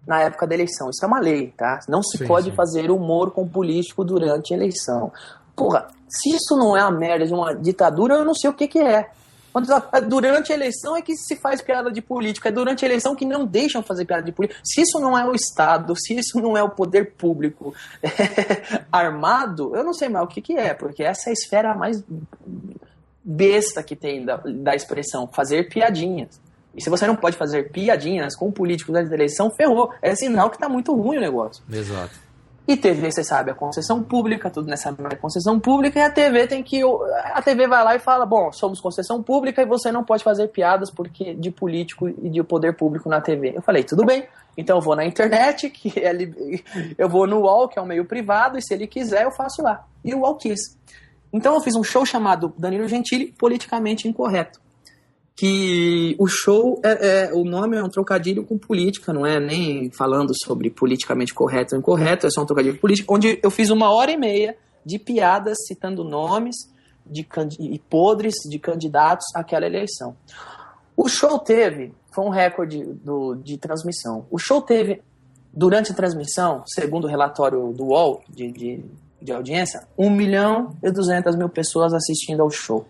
na época da eleição. Isso é uma lei, tá? Não se pode fazer humor com político durante a eleição. Porra, se isso não é a merda de uma ditadura, eu não sei o que é. Durante a eleição é que se faz piada de política, é durante a eleição que não deixam fazer piada de política. Se isso não é o Estado, se isso não é o poder público armado, eu não sei mais o que é, porque essa é a esfera mais besta que tem da expressão, fazer piadinhas. E se você não pode fazer piadinhas com políticos durante a eleição, ferrou. É sinal que tá muito ruim o negócio. Exato. E TV, você sabe, a concessão pública, tudo nessa é concessão pública, e a TV tem que... A TV vai lá e fala, bom, somos concessão pública e você não pode fazer piadas porque de político e de poder público na TV. Eu falei, tudo bem, então eu vou na internet, eu vou no UOL, que é um meio privado, e se ele quiser eu faço lá. E o UOL quis. Então eu fiz um show chamado Danilo Gentili, Politicamente Incorreto. Que o show, o nome é um trocadilho com política, não é nem falando sobre politicamente correto ou incorreto, é só um trocadilho político, onde eu fiz 1h30 de piadas citando nomes e podres de candidatos àquela eleição. O show foi um recorde de transmissão. O show teve, durante a transmissão, segundo o relatório do UOL de audiência, 1.200.000 pessoas assistindo ao show.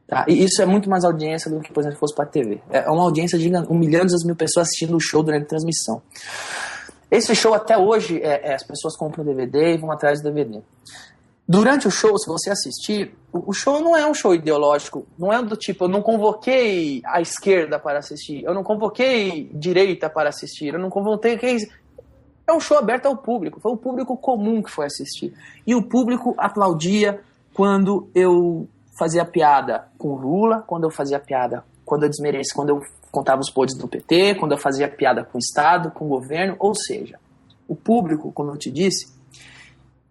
Tá? E isso é muito mais audiência do que, por exemplo, fosse para a TV. É uma audiência de 1.200.000 pessoas assistindo o show durante a transmissão. Esse show, até hoje, as pessoas compram DVD e vão atrás do DVD. Durante o show, se você assistir, o show não é um show ideológico. Não é do tipo, eu não convoquei a esquerda para assistir, eu não convoquei direita para assistir, eu não convoquei... É um show aberto ao público. Foi o público comum que foi assistir. E o público aplaudia quando eu fazia piada com Lula, quando eu fazia piada, quando eu desmerecia, quando eu contava os podres do PT, quando eu fazia piada com o Estado, com o governo, ou seja, o público, como eu te disse,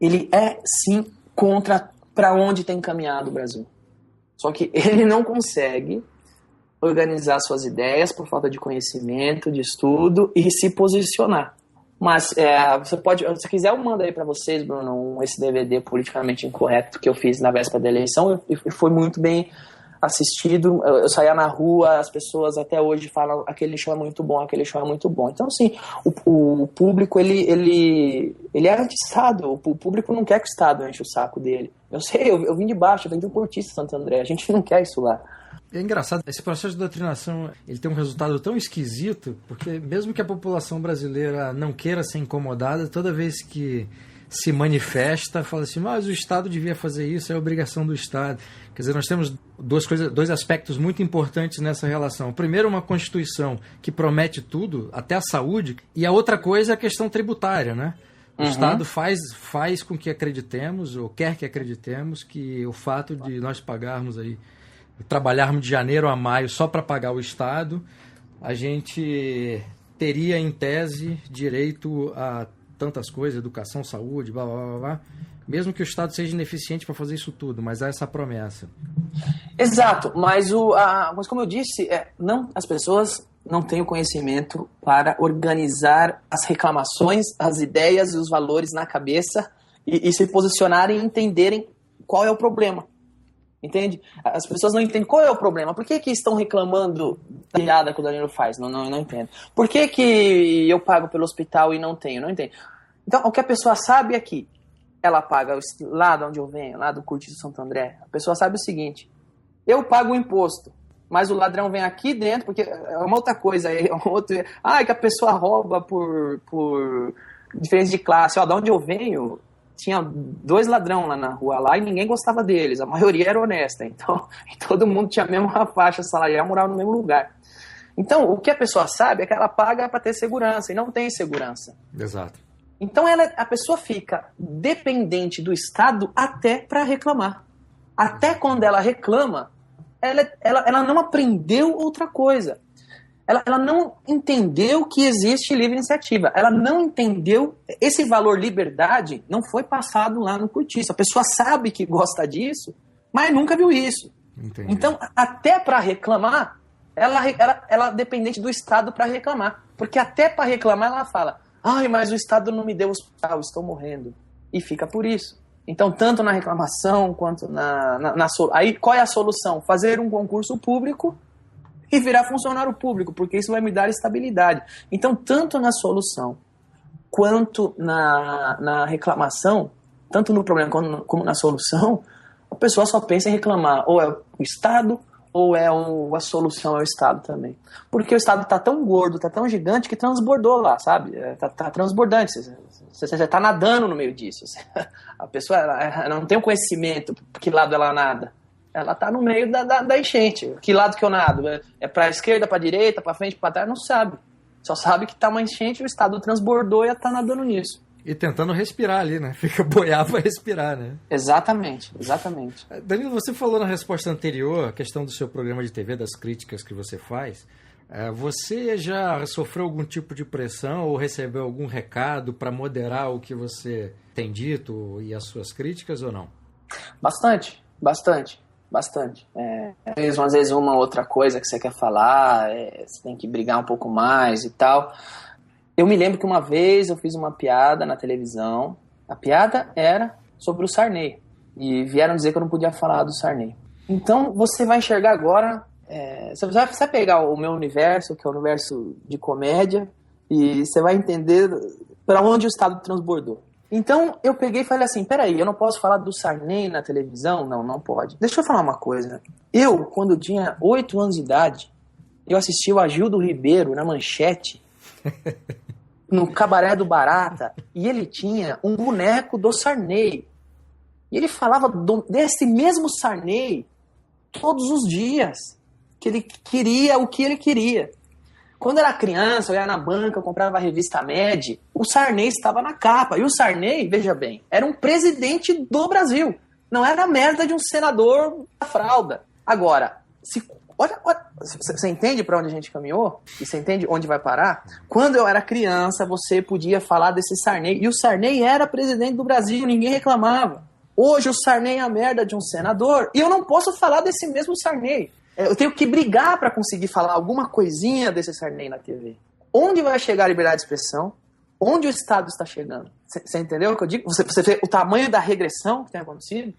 ele é sim contra para onde tem caminhado o Brasil. Só que ele não consegue organizar suas ideias por falta de conhecimento, de estudo e se posicionar. Mas você pode, se você quiser, eu mando aí pra vocês, Bruno, esse DVD Politicamente Incorreto que eu fiz na véspera da eleição e foi muito bem assistido. Eu saía na rua, as pessoas até hoje falam aquele show é muito bom, aquele show é muito bom. Então, assim, o público, ele é anti-Estado. O público não quer que o Estado enche o saco dele. Eu sei, eu vim de baixo, eu vim de um cortiço, Santo André. A gente não quer isso lá. É engraçado, esse processo de doutrinação, ele tem um resultado tão esquisito, porque mesmo que a população brasileira não queira ser incomodada, toda vez que se manifesta, fala assim, mas o Estado devia fazer isso, é obrigação do Estado. Quer dizer, nós temos dois aspectos muito importantes nessa relação. Primeiro, uma Constituição que promete tudo, até a saúde, e a outra coisa é a questão tributária, né? O Estado faz com que acreditemos, ou quer que acreditemos, que o fato de nós pagarmos aí, trabalharmos de janeiro a maio só para pagar o Estado, a gente teria, em tese, direito a tantas coisas, educação, saúde, blá, blá, blá, blá, mesmo que o Estado seja ineficiente para fazer isso tudo, mas há essa promessa. Exato, mas como eu disse, as pessoas não têm o conhecimento para organizar as reclamações, as ideias e os valores na cabeça e se posicionarem e entenderem qual é o problema. Entende? As pessoas não entendem qual é o problema. Por que estão reclamando da piada que o Danilo faz? Não entendo. Por que eu pago pelo hospital e não tenho? Não entendo. Então, o que a pessoa sabe é que ela paga lá de onde eu venho, lá do Cortiço Santo André. A pessoa sabe o seguinte: eu pago o imposto, mas o ladrão vem aqui dentro, porque é uma outra coisa. É que a pessoa rouba por diferença de classe. Da onde eu venho, tinha 2 ladrões lá na rua lá e ninguém gostava deles, a maioria era honesta, então todo mundo tinha a mesma faixa salarial, morava no mesmo lugar. Então o que a pessoa sabe é que ela paga para ter segurança e não tem segurança. Exato. Então a pessoa fica dependente do Estado até para reclamar. Até quando ela reclama, ela não aprendeu outra coisa. Ela não entendeu que existe livre iniciativa. Ela não entendeu... Esse valor liberdade não foi passado lá no Cortiço. A pessoa sabe que gosta disso, mas nunca viu isso. Entendi. Então, até para reclamar, ela é dependente do Estado para reclamar. Porque até para reclamar ela fala, mas o Estado não me deu hospital, estou morrendo. E fica por isso. Então, tanto na reclamação quanto Aí, qual é a solução? Fazer um concurso público e virar funcionário público, porque isso vai me dar estabilidade. Então, tanto na solução quanto na reclamação, tanto no problema como na solução, a pessoa só pensa em reclamar, ou é o Estado, ou a solução é o Estado também. Porque o Estado está tão gordo, está tão gigante, que transbordou lá, sabe? Tá transbordante, você está nadando no meio disso. A pessoa ela não tem o conhecimento, que lado ela nada. Ela está no meio da enchente. Que lado que eu nado? É para a esquerda, para a direita, para frente, para trás? Não sabe. Só sabe que está uma enchente, o Estado transbordou e está nadando nisso. E tentando respirar ali, né? Fica boiar para respirar, né? Exatamente, exatamente. Danilo, você falou na resposta anterior a questão do seu programa de TV, das críticas que você faz. Você já sofreu algum tipo de pressão ou recebeu algum recado para moderar o que você tem dito e as suas críticas ou não? Bastante. Às vezes uma outra coisa que você quer falar, você tem que brigar um pouco mais e tal. Eu me lembro que uma vez eu fiz uma piada na televisão. A piada era sobre o Sarney. E vieram dizer que eu não podia falar do Sarney. Então você vai enxergar agora... você vai pegar o meu universo, que é o universo de comédia, e você vai entender para onde o Estado transbordou. Então eu peguei e falei assim, peraí, eu não posso falar do Sarney na televisão? Não pode. Deixa eu falar uma coisa. Eu, quando eu tinha 8 anos de idade, eu assisti o Agildo Ribeiro na Manchete, no Cabaré do Barata, e ele tinha um boneco do Sarney. E ele falava desse mesmo Sarney todos os dias, que ele queria o que ele queria. Quando eu era criança, eu ia na banca, eu comprava a revista Med, o Sarney estava na capa. E o Sarney, veja bem, era um presidente do Brasil. Não era a merda de um senador da fralda. Agora, olha, você entende para onde a gente caminhou? E você entende onde vai parar? Quando eu era criança, você podia falar desse Sarney. E o Sarney era presidente do Brasil, ninguém reclamava. Hoje o Sarney é a merda de um senador e eu não posso falar desse mesmo Sarney. Eu tenho que brigar para conseguir falar alguma coisinha desse Sarney na TV. Onde vai chegar a liberdade de expressão? Onde o Estado está chegando? Você entendeu o que eu digo? Você vê o tamanho da regressão que tem acontecido?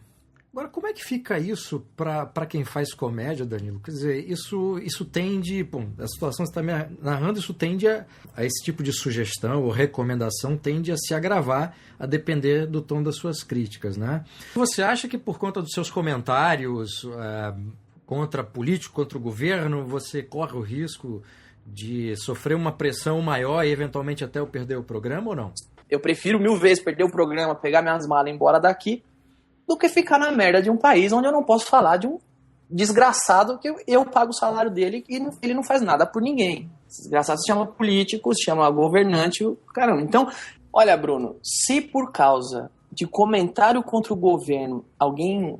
Agora, como é que fica isso para quem faz comédia, Danilo? Quer dizer, isso tende... Bom, a situação que você está me narrando, isso tende a esse tipo de sugestão ou recomendação tende a se agravar a depender do tom das suas críticas, né? Você acha que por conta dos seus comentários... contra político, contra o governo, você corre o risco de sofrer uma pressão maior e eventualmente até eu perder o programa ou não? Eu prefiro 1000 vezes perder o programa, pegar minhas malas e ir embora daqui, do que ficar na merda de um país onde eu não posso falar de um desgraçado que eu pago o salário dele e ele não faz nada por ninguém. Esse desgraçado se chama político, se chama governante, caramba. Então, olha, Bruno, se por causa de comentário contra o governo alguém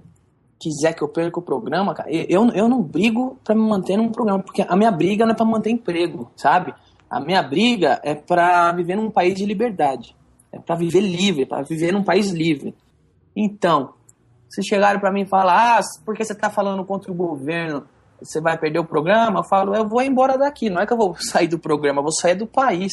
quiser que eu perca o programa, cara, eu não brigo pra me manter num programa, porque a minha briga não é pra manter emprego, sabe? A minha briga é pra viver num país de liberdade, é pra viver livre, pra viver num país livre. Então, se chegarem pra mim e falar, porque você tá falando contra o governo, você vai perder o programa, eu falo, eu vou embora daqui, não é que eu vou sair do programa, eu vou sair do país,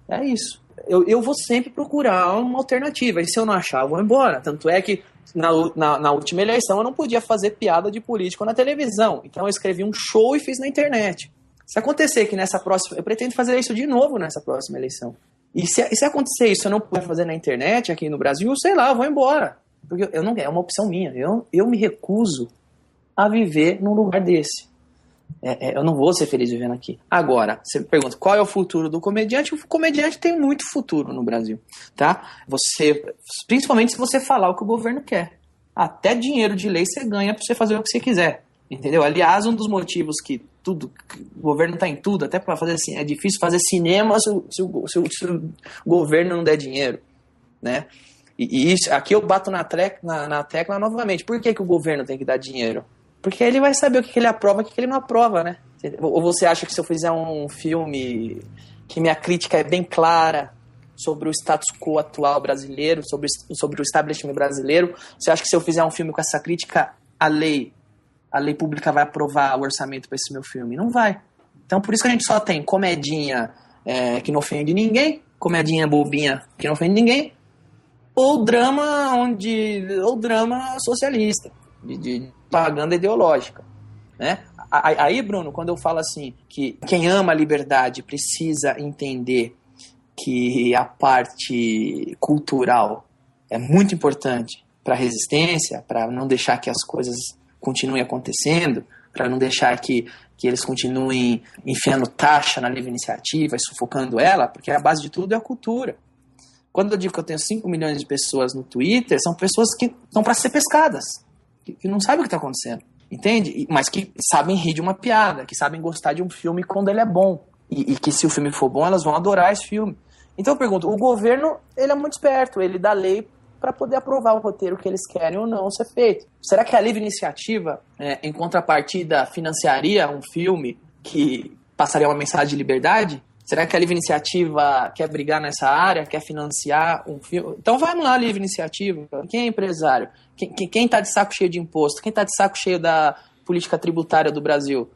é isso. Eu vou sempre procurar uma alternativa, e se eu não achar, eu vou embora. Tanto é que na última eleição eu não podia fazer piada de político na televisão, então eu escrevi um show e fiz na internet. Se acontecer que nessa próxima, eu pretendo fazer isso de novo nessa próxima eleição, e se acontecer isso eu não puder fazer na internet aqui no Brasil, sei lá, eu vou embora, porque eu não, é uma opção minha, eu me recuso a viver num lugar desse. Eu não vou ser feliz vivendo aqui. Agora, você me pergunta, qual é o futuro do comediante? O comediante tem muito futuro no Brasil, tá? Principalmente se você falar o que o governo quer. Até dinheiro de lei você ganha pra você fazer o que você quiser, entendeu? Aliás, um dos motivos que o governo tá em tudo, até para fazer assim, é difícil fazer cinema se o governo não der dinheiro, né? E isso, aqui eu bato na tecla novamente. Por que o governo tem que dar dinheiro? Porque ele vai saber o que ele aprova e o que ele não aprova, né? Ou você acha que se eu fizer um filme que minha crítica é bem clara sobre o status quo atual brasileiro, sobre o establishment brasileiro, você acha que se eu fizer um filme com essa crítica, a lei pública vai aprovar o orçamento para esse meu filme? Não vai. Então por isso que a gente só tem comedinha que não ofende ninguém, comedinha bobinha que não ofende ninguém, ou drama socialista, de propaganda ideológica, né? Aí, Bruno, quando eu falo assim que quem ama a liberdade precisa entender que a parte cultural é muito importante para a resistência, para não deixar que as coisas continuem acontecendo, para não deixar que eles continuem enfiando taxa na livre iniciativa e sufocando ela, porque a base de tudo é a cultura. Quando eu digo que eu tenho 5 milhões de pessoas no Twitter, são pessoas que estão para ser pescadas, que não sabem o que está acontecendo, entende? Mas que sabem rir de uma piada, que sabem gostar de um filme quando ele é bom. E que se o filme for bom, elas vão adorar esse filme. Então eu pergunto, o governo, ele é muito esperto, ele dá lei para poder aprovar o roteiro que eles querem ou não ser feito. Será que a livre iniciativa, em contrapartida, financiaria um filme que passaria uma mensagem de liberdade? Será que a livre iniciativa quer brigar nessa área, quer financiar um filme? Então vamos lá, livre iniciativa. Quem é empresário? Quem está de saco cheio de imposto? Quem está de saco cheio da política tributária do Brasil?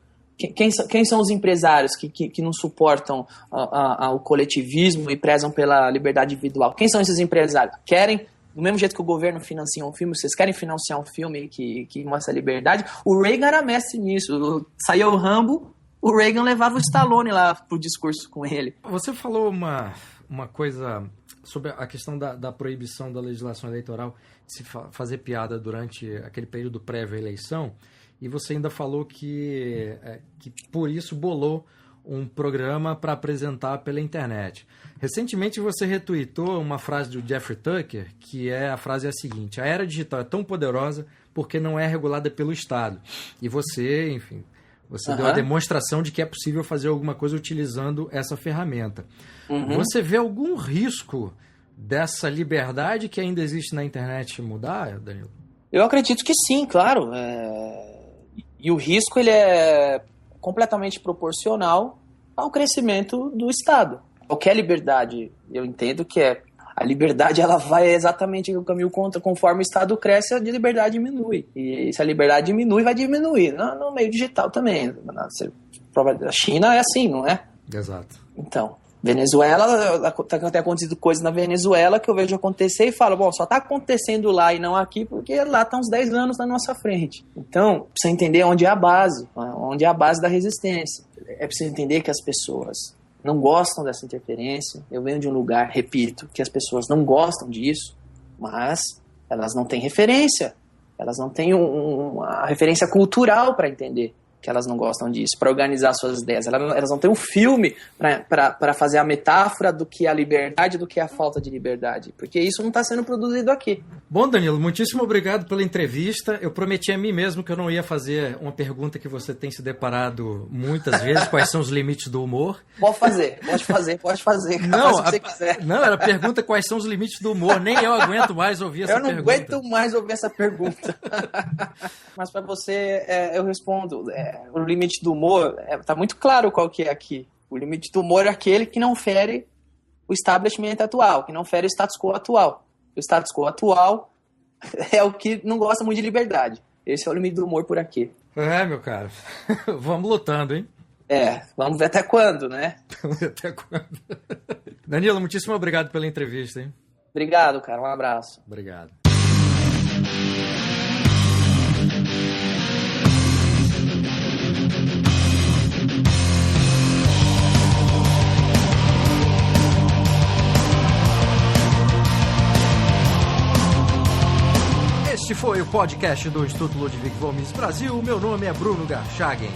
Quem são os empresários que não suportam o coletivismo e prezam pela liberdade individual? Quem são esses empresários? Querem, do mesmo jeito que o governo financia um filme, vocês querem financiar um filme que mostra a liberdade? O Reagan era mestre nisso. Saiu o Rambo, o Reagan levava o Stallone lá pro discurso com ele. Você falou uma coisa sobre a questão da proibição da legislação eleitoral de se fazer piada durante aquele período prévio à eleição, e você ainda falou que por isso bolou um programa para apresentar pela internet. Recentemente você retweetou uma frase do Jeffrey Tucker, que a frase é a seguinte: a era digital é tão poderosa porque não é regulada pelo Estado. E você, enfim, deu a demonstração de que é possível fazer alguma coisa utilizando essa ferramenta. Você vê algum risco dessa liberdade que ainda existe na internet mudar, Danilo? Eu acredito que sim, claro. E o risco ele é completamente proporcional ao crescimento do Estado. Qualquer liberdade, eu entendo que a liberdade ela vai exatamente no caminho contra, conforme o Estado cresce, a liberdade diminui. E se a liberdade diminui, vai diminuir. No meio digital também. A China é assim, não é? Exato. Então, Venezuela, tem acontecido coisas na Venezuela que eu vejo acontecer e falo, bom, só está acontecendo lá e não aqui porque lá está uns 10 anos na nossa frente. Então, precisa entender onde é a base da resistência. É preciso entender que as pessoas não gostam dessa interferência. Eu venho de um lugar, repito, que as pessoas não gostam disso, mas elas não têm referência. Elas não têm a referência cultural para entender que elas não gostam disso, para organizar suas ideias. Elas não têm um filme para fazer a metáfora do que é a liberdade e do que é a falta de liberdade, porque isso não está sendo produzido aqui. Bom, Danilo, muitíssimo obrigado pela entrevista. Eu prometi a mim mesmo que eu não ia fazer uma pergunta que você tem se deparado muitas vezes, quais são os limites do humor. Pode fazer. Não, faz o que você quiser. Não, era a pergunta quais são os limites do humor, nem eu aguento mais ouvir essa pergunta. Eu não aguento mais ouvir essa pergunta. Mas para você, eu respondo. O limite do humor, tá muito claro qual que é aqui. O limite do humor é aquele que não fere o establishment atual, que não fere o status quo atual. O status quo atual é o que não gosta muito de liberdade. Esse é o limite do humor por aqui. Meu cara. Vamos lutando, hein? Vamos ver até quando, né? Vamos ver até quando. Danilo, muitíssimo obrigado pela entrevista, hein? Obrigado, cara. Um abraço. Obrigado. Este foi o podcast do Instituto Ludwig von Mises Brasil. Meu nome é Bruno Garchagen.